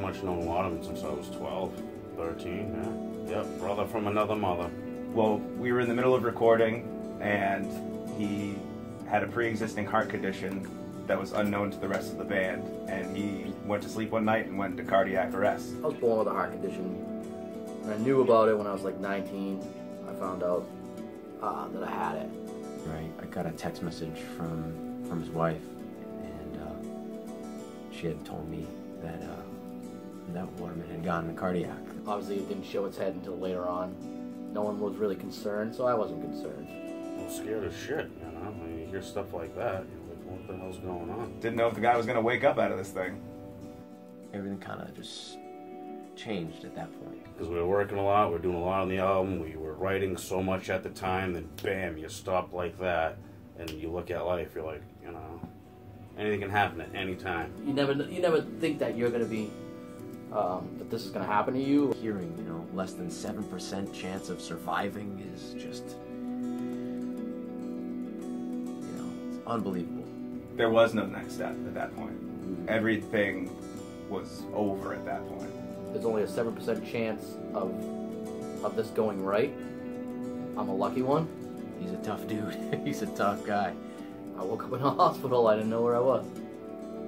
much known Waterman since I was 12, 13, yeah. Yep, brother from another mother. Well, we were in the middle of recording, and he had a pre-existing heart condition that was unknown to the rest of the band, and he went to sleep one night and went into cardiac arrest. I was born with a heart condition, and I knew about it when I was like 19. I found out that I had it. Right, I got a text message from his wife, and she had told me that that Waterman had gone into cardiac. Obviously, it didn't show its head until later on. No one was really concerned, so I wasn't concerned. I'm scared as shit, you know? When you hear stuff like that, you're like, what the hell's going on? Didn't know if the guy was going to wake up out of this thing. Everything kind of just changed at that point. Because we were working a lot, we were doing a lot on the album, we were writing so much at the time, then bam, you stop like that, and you look at life, you're like, you know, anything can happen at any time. You never think that you're going to be, that this is going to happen to you. Hearing, you know, less than 7% chance of surviving is just, you know, it's unbelievable. There was no next step at that point. Everything was over at that point. There's only a 7% chance of this going right. I'm a lucky one. He's a tough dude. He's a tough guy. I woke up in a hospital. I didn't know where I was.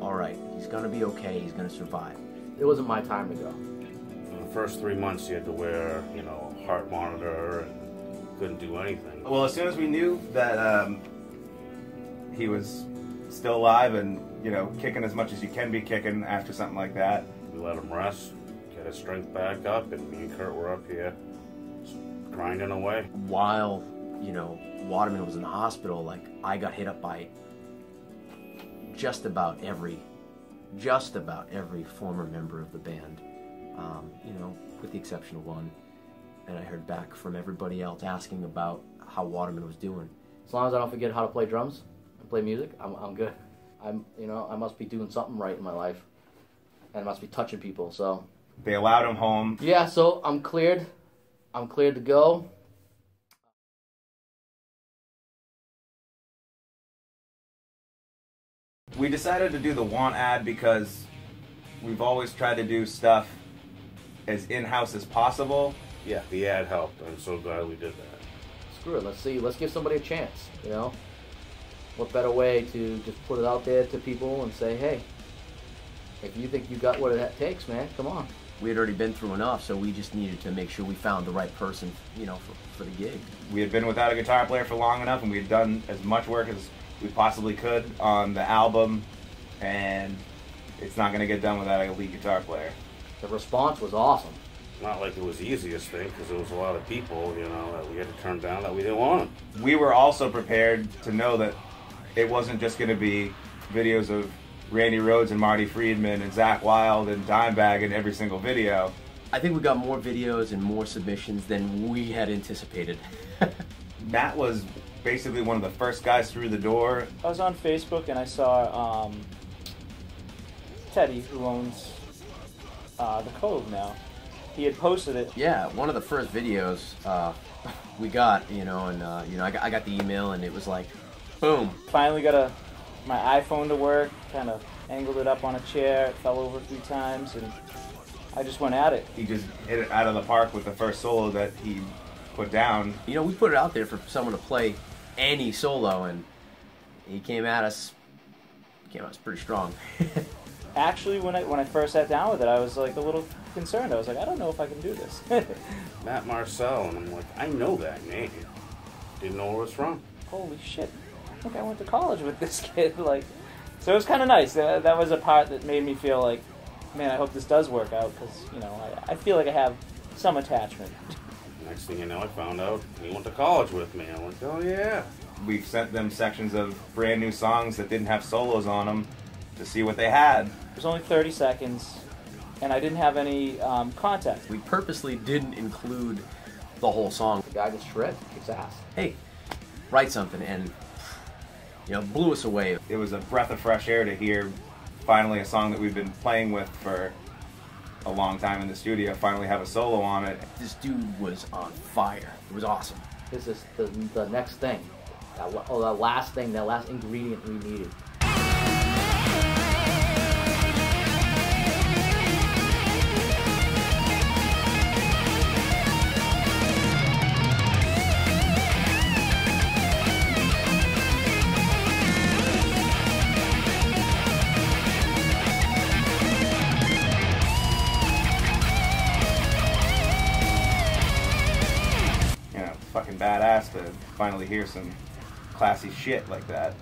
All right, he's gonna be okay. He's gonna survive. It wasn't my time to go. For the first 3 months, you had to wear, you know, a heart monitor and couldn't do anything. Well, as soon as we knew that he was still alive and, you know, kicking as much as you can be kicking after something like that, We let him rest, get his strength back up, and me and Kurt were up here grinding away. While, you know, Waterman was in the hospital, like, I got hit up by just about every former member of the band, you know, with the exception of one. And I heard back from everybody else asking about how Waterman was doing. As long as I don't forget how to play drums and play music, I'm good. You know, I must be doing something right in my life, and I must be touching people. So they allowed him home. Yeah, so I'm cleared. I'm cleared to go. We decided to do the want ad because we've always tried to do stuff as in-house as possible. Yeah, the ad helped. I'm so glad we did that. Screw it, let's see, let's give somebody a chance, you know? What better way to just put it out there to people and say, hey, if you think you got what it takes, man, come on. We had already been through enough, so we just needed to make sure we found the right person, you know, for the gig. We had been without a guitar player for long enough, and we had done as much work as we possibly could on the album, and it's not going to get done without a lead guitar player. The response was awesome. Not like it was the easiest thing, because there was a lot of people, you know, that we had to turn down that we didn't want. We were also prepared to know that it wasn't just going to be videos of Randy Rhoads and Marty Friedman and Zakk Wylde and Dimebag in every single video. I think we got more videos and more submissions than we had anticipated. Matt was basically one of the first guys through the door. I was on Facebook and I saw Teddy, who owns the Cove now. He had posted it. Yeah, one of the first videos we got, you know, and you know, I got the email and it was like, boom. Finally got my iPhone to work, kind of angled it up on a chair, it fell over 3 times, and I just went at it. He just hit it out of the park with the first solo that he put down. You know, we put it out there for someone to play any solo, and he came at us pretty strong. Actually, when I first sat down with it, I was like a little concerned. I was like, I don't know if I can do this. Matt Marcel, and I'm like, I know that name. Didn't know where it's from. Holy shit. I think I went to college with this kid. Like, so it was kind of nice. That was a part that made me feel like, man, I hope this does work out, because, you know, I feel like I have some attachment. Next thing you know, I found out he went to college with me. I'm like, oh yeah. We sent them sections of brand new songs that didn't have solos on them to see what they had. It was only 30 seconds, and I didn't have any context. We purposely didn't include the whole song. The guy just shred, kicks ass. Hey, write something, and, you know, blew us away. It was a breath of fresh air to hear finally a song that we've been playing with for a long time in the studio finally have a solo on it. This dude was on fire. It was awesome. This is the next thing. That last thing, that last ingredient we needed. finally hear some classy shit like that.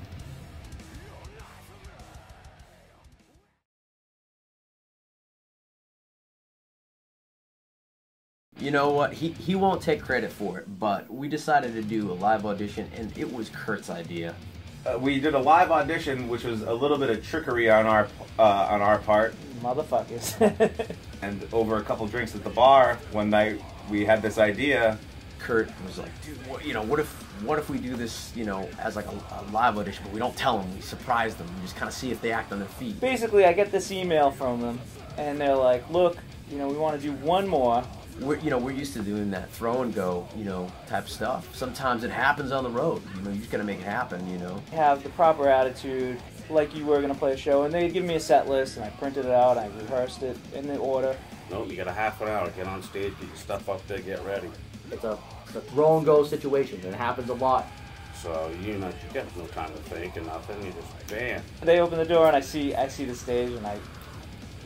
You know what? He won't take credit for it, but we decided to do a live audition, and it was Kurt's idea. We did a live audition, which was a little bit of trickery on our part. Motherfuckers. And over a couple drinks at the bar one night, we had this idea. Kurt was like, dude, what if we do this, as like a live audition, but we don't tell them, we surprise them, we just kind of see if they act on their feet. Basically, I get this email from them, and they're like, look, we want to do one more. We're used to doing that throw and go, type stuff. Sometimes it happens on the road. You just gotta make it happen. Have the proper attitude, like you were gonna play a show, and they give me a set list, and I printed it out, I rehearsed it in the order. Nope, you got a half an hour. Get on stage, get your stuff up there, get ready. It's a throw and go situation, and it happens a lot. So you get no time to think and nothing. You just bam. They open the door, and I see the stage, and I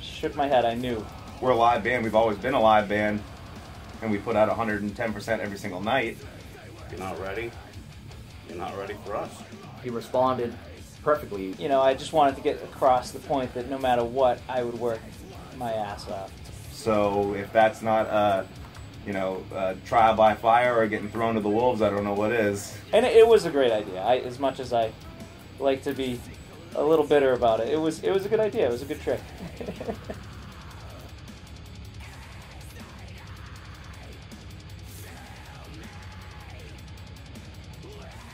shook my head. I knew. We're a live band. We've always been a live band. And we put out 110% every single night. You're not ready? You're not ready for us? He responded perfectly. I just wanted to get across the point that no matter what, I would work my ass off. So if that's not a trial by fire or getting thrown to the wolves, I don't know what is. And it was a great idea. As much as I like to be a little bitter about it, it was a good idea. It was a good trick.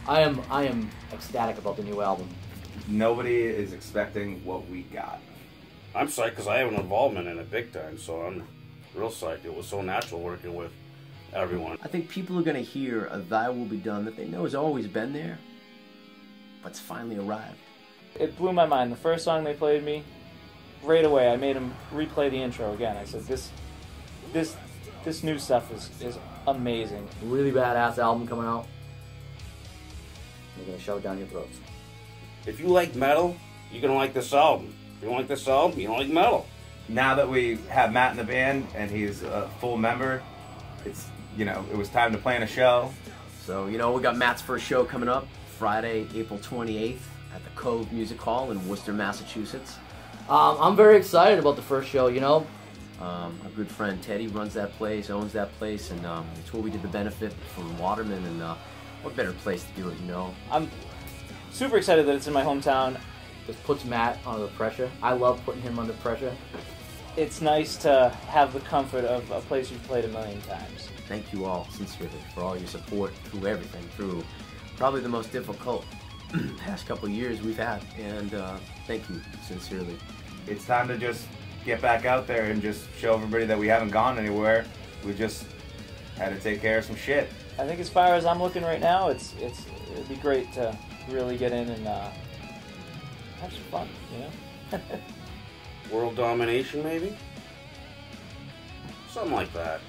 I am ecstatic about the new album. Nobody is expecting what we got. I'm psyched because I have an involvement in it big time, so I'm real psyched. It was so natural working with everyone. I think people are going to hear a Thy Will Be Done that they know has always been there, but it's finally arrived. It blew my mind. The first song they played me, right away I made them replay the intro again. I said, this new stuff is amazing. Really badass album coming out. We're going to shove it down your throats. If you like metal, you're going to like this album. If you don't like this album, you don't like metal. Now that we have Matt in the band and he's a full member, it was time to plan a show. So, we got Matt's first show coming up Friday, April 28th at the Cove Music Hall in Worcester, Massachusetts. I'm very excited about the first show, Our good friend Teddy runs that place, owns that place, and it's where we did the benefit for Waterman, and what better place to do it, I'm super excited that it's in my hometown. Just puts Matt under pressure. I love putting him under pressure. It's nice to have the comfort of a place you've played a million times. Thank you all, sincerely, for all your support through everything, through probably the most difficult past couple of years we've had, and thank you, sincerely. It's time to just get back out there and just show everybody that we haven't gone anywhere. We just had to take care of some shit. I think as far as I'm looking right now, it'd be great to really get in and have some fun, World domination, maybe? Something like that.